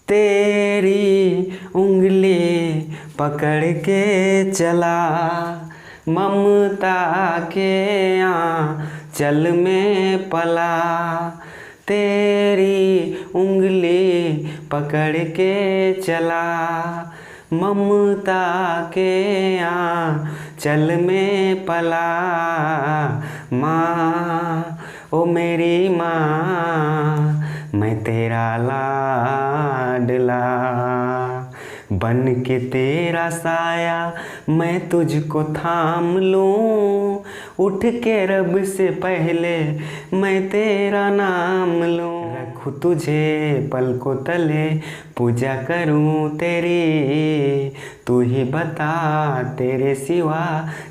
तेरी उंगली पकड़ के चला, ममता के आंचल में पला। तेरी उंगली पकड़ के चला, ममता के आंचल में पला। माँ ओ मेरी माँ, मैं तेरा लाडला, बन के तेरा साया मैं तुझको थाम लूँ। उठ के रब से पहले मैं तेरा नाम लूँ। रखूँ तुझे पलकों तले, पूजा करूँ तेरी। तू ही बता तेरे सिवा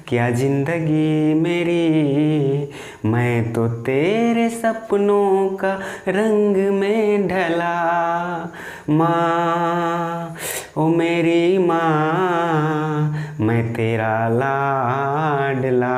क्या जिंदगी मेरी। मैं तो तेरे सपनों का रंग में ढला। माँ ओ मेरी माँ, मैं तेरा लाडला।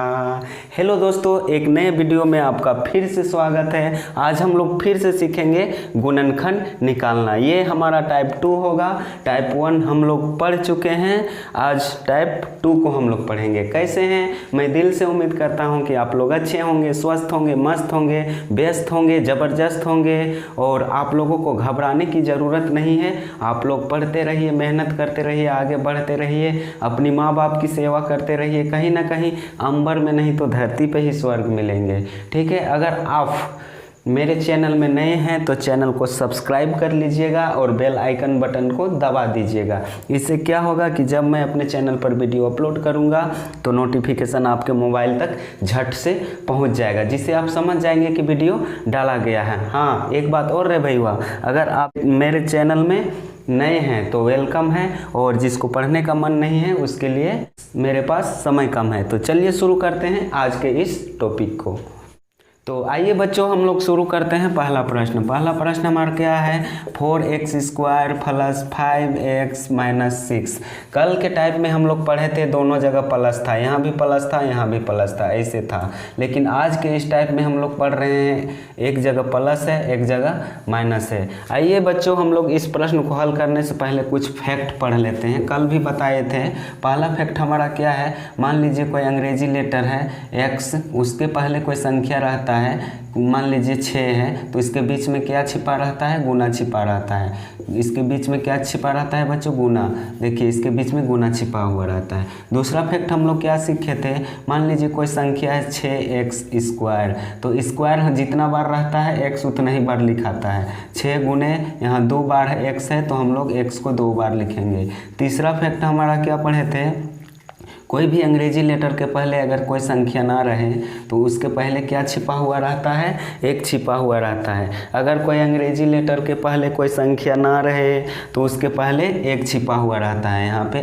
हेलो दोस्तों, एक नए वीडियो में आपका फिर से स्वागत है। आज हम लोग फिर से सीखेंगे गुणनखंड निकालना। ये हमारा टाइप 2 होगा। टाइप 1 हम लोग पढ़ चुके हैं, आज टाइप 2 को हम लोग पढ़ेंगे। कैसे हैं? मैं दिल से उम्मीद करता हूं कि आप लोग अच्छे होंगे, स्वस्थ होंगे, मस्त होंगे, व्यस्त होंगे, ज़बरदस्त होंगे। और आप लोगों को घबराने की ज़रूरत नहीं है। आप लोग पढ़ते रहिए, मेहनत करते रहिए, आगे बढ़ते रहिए, अपनी माँ बाप की सेवा करते रहिए। कहीं ना कहीं अंबर में नहीं तो धरती पे ही स्वर्ग मिलेंगे। ठीक है? अगर आप मेरे चैनल में नए हैं तो चैनल को सब्सक्राइब कर लीजिएगा और बेल आइकन बटन को दबा दीजिएगा। इससे क्या होगा कि जब मैं अपने चैनल पर वीडियो अपलोड करूंगा तो नोटिफिकेशन आपके मोबाइल तक झट से पहुंच जाएगा, जिससे आप समझ जाएंगे कि वीडियो डाला गया है। हाँ, एक बात और है भैया, अगर आप मेरे चैनल में नए हैं तो वेलकम है, और जिसको पढ़ने का मन नहीं है उसके लिए मेरे पास समय कम है। तो चलिए शुरू करते हैं आज के इस टॉपिक को। तो आइए बच्चों, हम लोग शुरू करते हैं। पहला प्रश्न हमारा क्या है? 4x² plus 5x minus 6। कल के टाइप में हम लोग पढ़े थे, दोनों जगह प्लस था, यहाँ भी प्लस था, यहाँ भी प्लस था, ऐसे था। लेकिन आज के इस टाइप में हम लोग पढ़ रहे हैं, एक जगह प्लस है, एक जगह माइनस है। आइए बच्चों, हम लोग इस प्रश्न को हल करने से पहले कुछ फैक्ट पढ़ लेते हैं। कल भी बताए थे। पहला फैक्ट हमारा क्या है? मान लीजिए कोई अंग्रेजी लेटर है x, उसके पहले कोई संख्या रहता है, मान लीजिए 6 है, तो इसके बीच में क्या छिपा रहता है? गुना छिपा रहता है। इसके बीच में क्या छिपा रहता है बच्चों? गुना। देखिए, इसके बीच में गुना छिपा हुआ रहता है। दूसरा फैक्ट हम लोग क्या सीखे थे? मान लीजिए कोई संख्या है 6x², तो स्क्वायर जितना बार रहता है x उतना ही बार लिखाता है। 6 गुने यहाँ 2 बार x है, तो हम लोग x को 2 बार लिखेंगे। तीसरा फैक्ट हमारा क्या पढ़े थे? कोई भी अंग्रेजी लेटर के पहले अगर कोई संख्या ना रहे तो उसके पहले क्या छिपा हुआ रहता है? एक छिपा हुआ रहता है। अगर कोई अंग्रेजी लेटर के पहले कोई संख्या ना रहे तो उसके पहले एक छिपा हुआ रहता है। यहाँ पे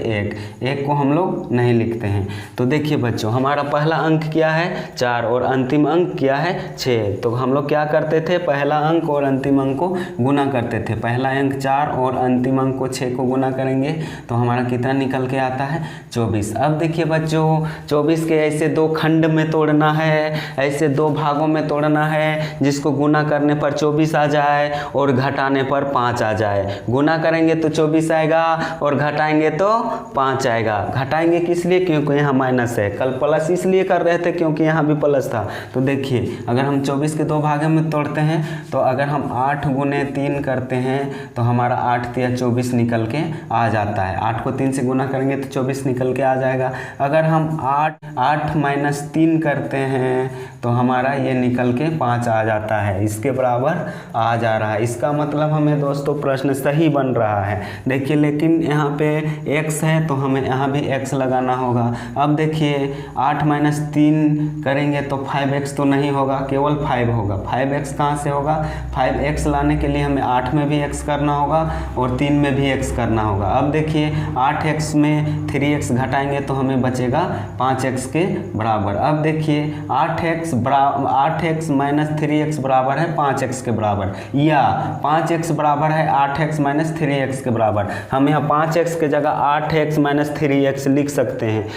एक को हम लोग नहीं लिखते हैं। तो देखिए बच्चों, हमारा पहला अंक क्या है? 4, और अंतिम अंक क्या है? 6। तो हम लोग क्या करते थे? पहला अंक और अंतिम अंक को गुना करते थे। पहला अंक 4 और अंतिम अंक को 6 को गुना करेंगे तो हमारा कितना निकल के आता है? 24। अब देखिए बच्चों, 24 के ऐसे 2 खंड में तोड़ना है, ऐसे 2 भागों में तोड़ना है, जिसको गुना करने पर 24 आ जाए और घटाने पर 5 आ जाए। गुना करेंगे तो 24 आएगा और घटाएंगे तो 5 आएगा। घटाएंगे किस लिए? क्योंकि यहाँ माइनस है। कल प्लस इसलिए कर रहे थे क्योंकि यहाँ भी प्लस था। तो देखिए, अगर हम 24 के 2 भागों में तोड़ते हैं तो अगर हम 8 गुने 3 करते हैं तो हमारा 8 तिया 24 निकल के आ जाता है। 8 को 3 से गुना करेंगे तो 24 निकल के आ जाएगा। अगर हम 8 माइनस 3 करते हैं तो हमारा ये निकल के 5 आ जाता है, इसके बराबर आ जा रहा है। इसका मतलब हमें दोस्तों प्रश्न सही बन रहा है। देखिए, लेकिन यहाँ पे x है तो हमें यहाँ भी x लगाना होगा। अब देखिए, 8 माइनस 3 करेंगे तो 5x तो नहीं होगा, केवल 5 होगा। 5x कहाँ से होगा? 5x लाने के लिए हमें 8 में भी x करना होगा और 3 में भी x करना होगा। अब देखिए, 8x में 3x घटाएंगे तो हमें बचेगा 5x के बराबर। अब देखिए, 8x माइनस 3x बराबर है 5x के बराबर, या 5x बराबर है 8x माइनस 3x के बराबर। हम यहाँ 5x के जगह 8x माइनस 3x लिख सकते हैं।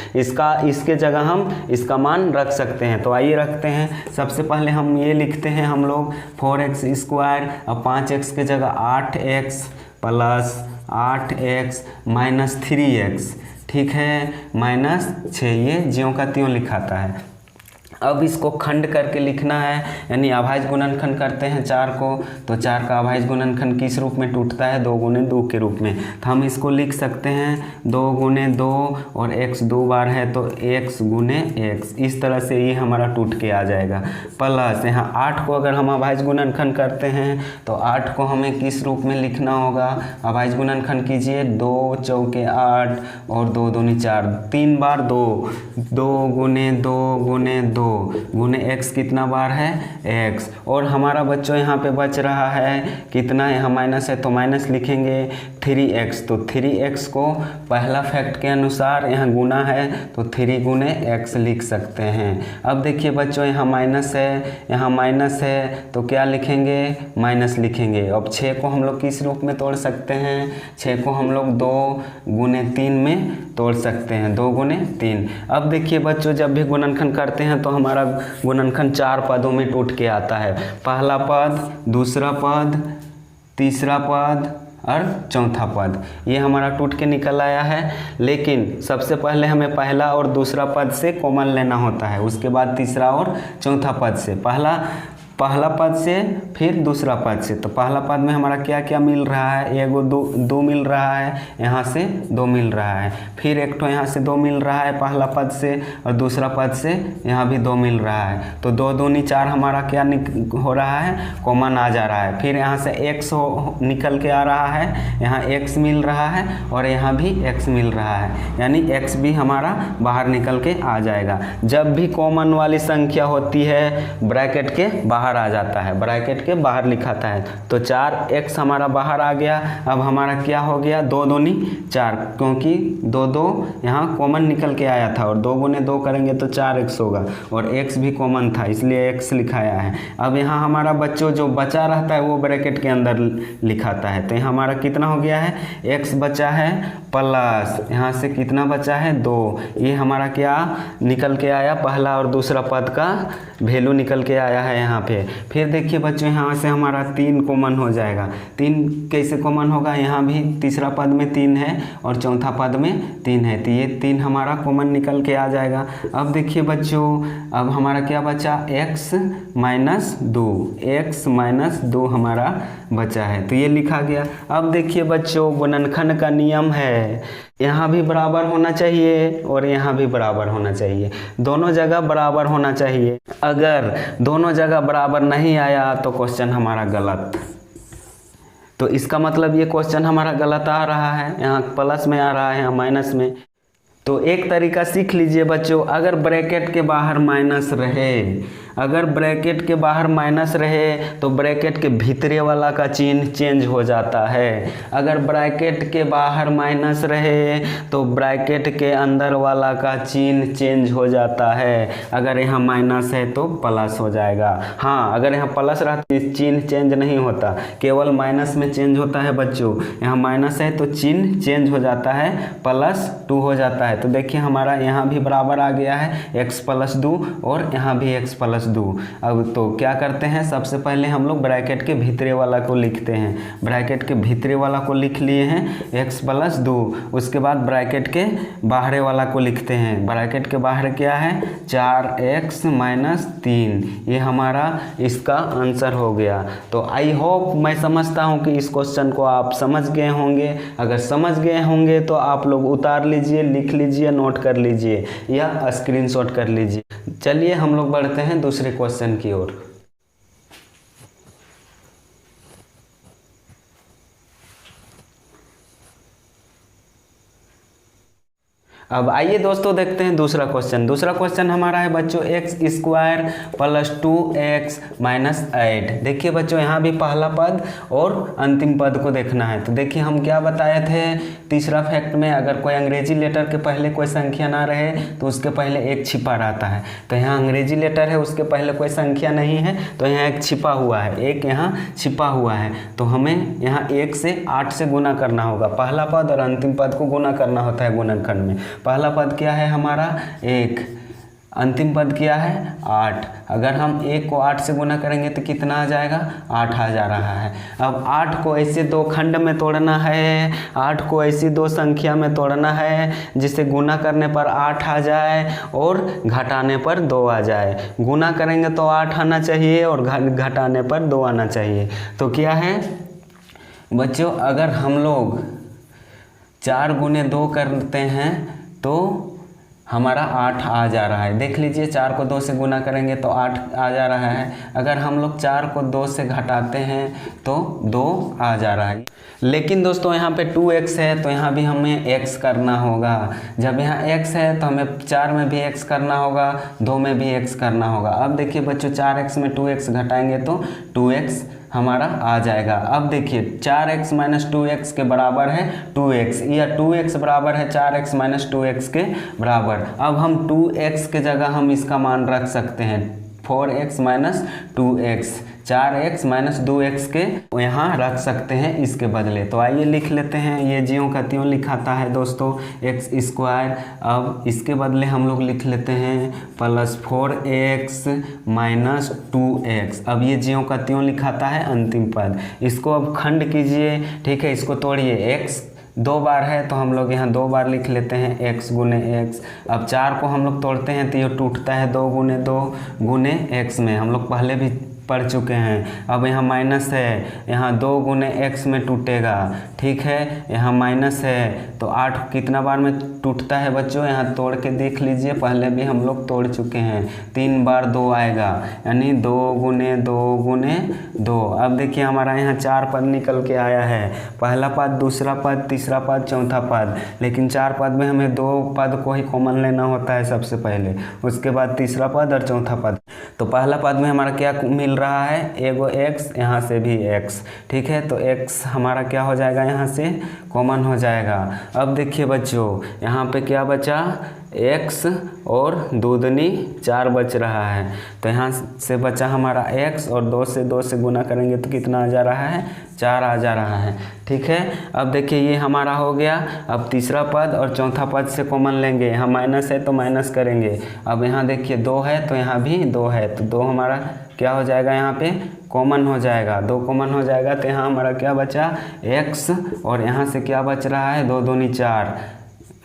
इसके जगह हम इसका मान रख सकते हैं। तो आइए रखते हैं। सबसे पहले हम ये लिखते हैं हम लोग 4x², अब 5x के जगह 8x plus 8x minus 3x, ठीक है, माइनस 6, ये ज्यों का त्यों लिखाता है। अब इसको खंड करके लिखना है, यानी अभाज्य गुणनखंड करते हैं 4 को, तो 4 का अभाज्य गुणनखंड किस रूप में टूटता है, 2 गुने 2 के रूप में। तो हम इसको लिख सकते हैं 2 गुने 2 और x 2 बार है तो x गुने x, इस तरह से ये हमारा टूट के आ जाएगा। प्लस यहाँ 8 को अगर हम अभाज्य गुणनखंड करते हैं तो 8 को हमें किस रूप में लिखना होगा, अभाज्य गुणनखंड कीजिए, 2 चौके 8 और 2 दूनी 4, 3 बार 2, 2 गुने 2 गुने 2 गुने x कितना बार है x, और हमारा बच्चों यहाँ पे बच रहा है कितना, यहाँ माइनस है तो माइनस लिखेंगे 3x, तो 3x को पहला फैक्ट के अनुसार यहाँ गुना है तो 3 गुने x लिख सकते हैं। अब देखिए बच्चों यहाँ माइनस है, यहाँ माइनस है तो क्या लिखेंगे, माइनस लिखेंगे। अब 6 को हम लोग किस रूप में तोड़ सकते हैं, 6 को हम लोग 2 गुने 3 में तोड़ सकते हैं, 2 गुने 3। अब देखिए बच्चों जब भी गुणनखंड करते हैं तो हमारा गुणनखंड 4 पदों में टूट के आता है, पहला पद, दूसरा पद, तीसरा पद और चौथा पद, ये हमारा टूट के निकल आया है। लेकिन सबसे पहले हमें पहला और दूसरा पद से कॉमन लेना होता है, उसके बाद तीसरा और चौथा पद से, पहला पद से फिर दूसरा पद से। तो पहला पद में हमारा क्या क्या मिल रहा है, एगो 2 मिल रहा है, यहाँ से 2 मिल रहा है, फिर एक तो यहाँ से 2 मिल रहा है पहला पद से, और दूसरा पद से यहाँ भी 2 मिल रहा है, तो 2 दूनी 4 हमारा क्या हो रहा है, कॉमन आ जा रहा है। फिर यहाँ से x निकल के आ रहा है, यहाँ x मिल रहा है और यहाँ भी x मिल रहा है, यानी x भी हमारा बाहर निकल के आ जाएगा। जब भी कॉमन वाली संख्या होती है ब्रैकेट के बाहर आ जाता है, ब्रैकेट के बाहर लिखाता है, तो 4x हमारा बाहर आ गया। अब हमारा क्या हो गया, 2 दूनी 4, क्योंकि 2 यहाँ कॉमन निकल के आया था और 2 गुने 2 करेंगे तो 4x होगा, और x भी कॉमन था इसलिए x लिखाया है। अब यहाँ हमारा बच्चों जो बचा रहता है वो ब्रैकेट के अंदर लिखाता है, तो यहाँ हमारा कितना हो गया है, x बचा है प्लस यहाँ से कितना बचा है 2, ये हमारा क्या निकल के आया, पहला और दूसरा पद का वैल्यू निकल के आया है यहाँ पे। फिर देखिए बच्चों यहाँ से हमारा 3 कॉमन हो जाएगा। 3 कैसे कॉमन होगा, यहाँ भी तीसरा पद में 3 है और चौथा पद में 3 है, तो ये 3 हमारा कॉमन निकल के आ जाएगा। अब देखिए बच्चों अब हमारा क्या बचा, x माइनस 2 हमारा बचा है, तो ये लिखा गया। अब देखिए बच्चों गुणनखंड का नियम है, यहाँ भी बराबर होना चाहिए और यहाँ भी बराबर होना चाहिए, दोनों जगह बराबर होना चाहिए। अगर दोनों जगह बराबर नहीं आया तो क्वेश्चन हमारा गलत, तो इसका मतलब ये क्वेश्चन हमारा गलत आ रहा है, यहाँ प्लस में आ रहा है, यहाँ माइनस में। तो एक तरीका सीख लीजिए बच्चों, अगर ब्रैकेट के बाहर माइनस रहे, अगर ब्रैकेट के बाहर माइनस रहे तो ब्रैकेट के भीतरे वाला का चिन्ह चेंज हो जाता है। अगर ब्रैकेट के बाहर माइनस रहे तो ब्रैकेट के अंदर वाला का चिन्ह चेंज हो जाता है। अगर यहाँ माइनस है तो प्लस हो जाएगा। हाँ, अगर यहाँ प्लस रहता तो चिन्ह चेंज नहीं होता, केवल माइनस में चेंज होता है बच्चों। यहाँ माइनस है तो चिन्ह चेंज हो जाता है, +2 हो जाता है। तो देखिए हमारा यहाँ भी बराबर आ गया है, x + 2 और यहाँ भी x + 2। अब तो क्या करते हैं, सबसे पहले हम लोग ब्रैकेट के भीतरे वाला को लिखते हैं। ब्रैकेट के भीतरे वाला को लिख लिए हैं x + 2, उसके बाद ब्रैकेट के बाहरे वाला को लिखते हैं। ब्रैकेट के बाहर क्या है, 4x - 3, ये हमारा इसका आंसर हो गया। तो आई होप, मैं समझता हूँ कि इस क्वेश्चन को आप समझ गए होंगे। अगर समझ गए होंगे तो आप लोग उतार लीजिए, लिख लीजिए, नोट कर लीजिए या स्क्रीनशॉट कर लीजिए। चलिए हम लोग बढ़ते हैं दूसरे क्वेश्चन की ओर। अब आइए दोस्तों देखते हैं दूसरा क्वेश्चन। दूसरा क्वेश्चन हमारा है बच्चों x² + 2x - 8। देखिए बच्चों यहाँ भी पहला पद और अंतिम पद को देखना है। तो देखिए हम क्या बताए थे तीसरा फैक्ट में, अगर कोई अंग्रेजी लेटर के पहले कोई संख्या ना रहे तो उसके पहले एक छिपा रहता है। तो यहाँ अंग्रेजी लेटर है, उसके पहले कोई संख्या नहीं है तो यहाँ एक छिपा हुआ है, एक यहाँ छिपा हुआ है। तो हमें यहाँ 1 से 8 से गुना करना होगा। पहला पद और अंतिम पद को गुना करना होता है गुणनखंड में। पहला पद क्या है हमारा 1, अंतिम पद क्या है 8। अगर हम 1 को 8 से गुना करेंगे तो कितना आ जाएगा 8 आ जा रहा है। अब 8 को ऐसे दो खंड में तोड़ना है, 8 को ऐसी दो संख्या में तोड़ना है जिसे गुना करने पर 8 आ जाए और घटाने पर 2 आ जाए। गुना करेंगे तो 8 आना चाहिए और घटाने पर 2 आना चाहिए। तो क्या है बच्चों, अगर हम लोग 4 गुने 2 करते हैं तो हमारा 8 आ जा रहा है। देख लीजिए 4 को 2 से गुना करेंगे तो 8 आ जा रहा है। अगर हम लोग 4 को 2 से घटाते हैं तो 2 आ जा रहा है। लेकिन दोस्तों यहाँ पे 2x है तो यहाँ भी हमें x करना होगा। जब यहाँ x है तो हमें 4 में भी x करना होगा, 2 में भी x करना होगा। अब देखिए बच्चों 4x में 2x घटाएंगे तो 2x हमारा आ जाएगा। अब देखिए 4x माइनस 2x के बराबर है 2x, या 2x बराबर है 4x माइनस 2x के बराबर। अब हम 2x के जगह हम इसका मान रख सकते हैं 4x minus 2x, 4x minus 2x के यहाँ रख सकते हैं इसके बदले। तो आइए लिख लेते हैं, ये ज्यों का त्यों लिखाता है दोस्तों x स्क्वायर। अब इसके बदले हम लोग लिख लेते हैं प्लस 4x माइनस 2x। अब ये ज्यों का त्यों लिखाता है अंतिम पद। इसको अब खंड कीजिए, ठीक है, इसको तोड़िए। x 2 बार है तो हम लोग यहाँ 2 बार लिख लेते हैं x गुने x। अब 4 को हम लोग तोड़ते हैं तो ये टूटता है 2 गुने 2 गुने x में, हम लोग पहले भी पढ़ चुके हैं। अब यहाँ माइनस है, यहाँ 2 गुने x में टूटेगा, ठीक है, यहाँ माइनस है तो 8 कितना बार में टूटता है बच्चों, यहाँ तोड़ के देख लीजिए, पहले भी हम लोग तोड़ चुके हैं। 3 बार 2 आएगा, यानी 2 गुने 2 गुने 2। अब देखिए हमारा यहाँ 4 पद निकल के आया है, पहला पद, दूसरा पद, तीसरा पद, चौथा पद। लेकिन 4 पद में हमें 2 पद को ही कॉमन लेना होता है सबसे पहले, उसके बाद तीसरा पद और चौथा पद। तो पहला पद में हमारा क्या मिल रहा है, एगो x, यहाँ से भी x, ठीक है, तो x हमारा क्या हो जाएगा, यहाँ से कॉमन हो जाएगा। अब देखिए बच्चों यहाँ पे क्या बचा, x और 2 दूनी 4 बच रहा है। तो यहाँ से बचा हमारा x और 2 से गुना करेंगे तो कितना आ जा रहा है, 4 आ जा रहा है, ठीक है। अब देखिए ये हमारा हो गया। अब तीसरा पद और चौथा पद से कॉमन लेंगे, यहाँ माइनस है तो माइनस करेंगे। अब यहाँ देखिए 2 है तो यहाँ भी 2 है, तो 2 हमारा क्या हो जाएगा, यहाँ पे कॉमन हो जाएगा, 2 कॉमन हो जाएगा। तो यहाँ हमारा क्या बचा x और यहाँ से क्या बच रहा है, 2 दूनी 4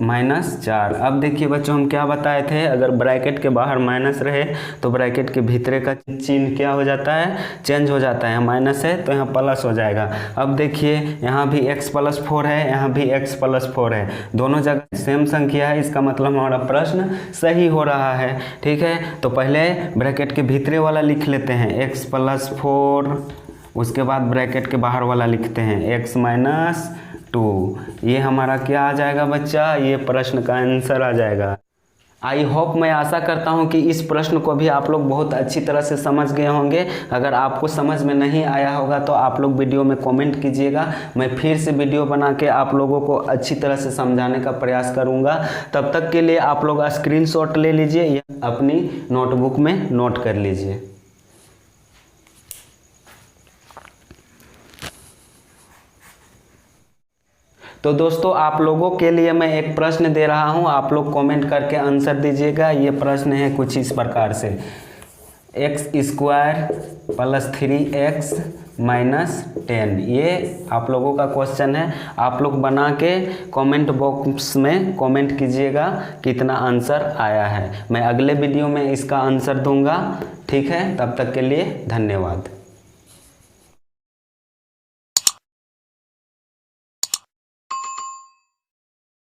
माइनस 4। अब देखिए बच्चों हम क्या बताए थे, अगर ब्रैकेट के बाहर माइनस रहे तो ब्रैकेट के भीतरे का चिन्ह क्या हो जाता है, चेंज हो जाता है। यहाँ माइनस है तो यहाँ प्लस हो जाएगा। अब देखिए यहाँ भी x प्लस 4 है, यहाँ भी x प्लस 4 है, दोनों जगह सेम संख्या है, इसका मतलब हमारा प्रश्न सही हो रहा है, ठीक है। तो पहले ब्रैकेट के भीतरे वाला लिख लेते हैं x प्लस 4, उसके बाद ब्रैकेट के बाहर वाला लिखते हैं x माइनस 2। ये हमारा क्या आ जाएगा बच्चा, ये प्रश्न का आंसर आ जाएगा। आई होप, मैं आशा करता हूँ कि इस प्रश्न को भी आप लोग बहुत अच्छी तरह से समझ गए होंगे। अगर आपको समझ में नहीं आया होगा तो आप लोग वीडियो में कमेंट कीजिएगा, मैं फिर से वीडियो बना के आप लोगों को अच्छी तरह से समझाने का प्रयास करूँगा। तब तक के लिए आप लोग स्क्रीनशॉट ले लीजिए या अपनी नोटबुक में नोट कर लीजिए। तो दोस्तों आप लोगों के लिए मैं एक प्रश्न दे रहा हूं, आप लोग कमेंट करके आंसर दीजिएगा। ये प्रश्न है कुछ इस प्रकार से, x square plus 3x minus 10। ये आप लोगों का क्वेश्चन है, आप लोग बना के कमेंट बॉक्स में कमेंट कीजिएगा कितना आंसर आया है। मैं अगले वीडियो में इसका आंसर दूंगा, ठीक है। तब तक के लिए धन्यवाद।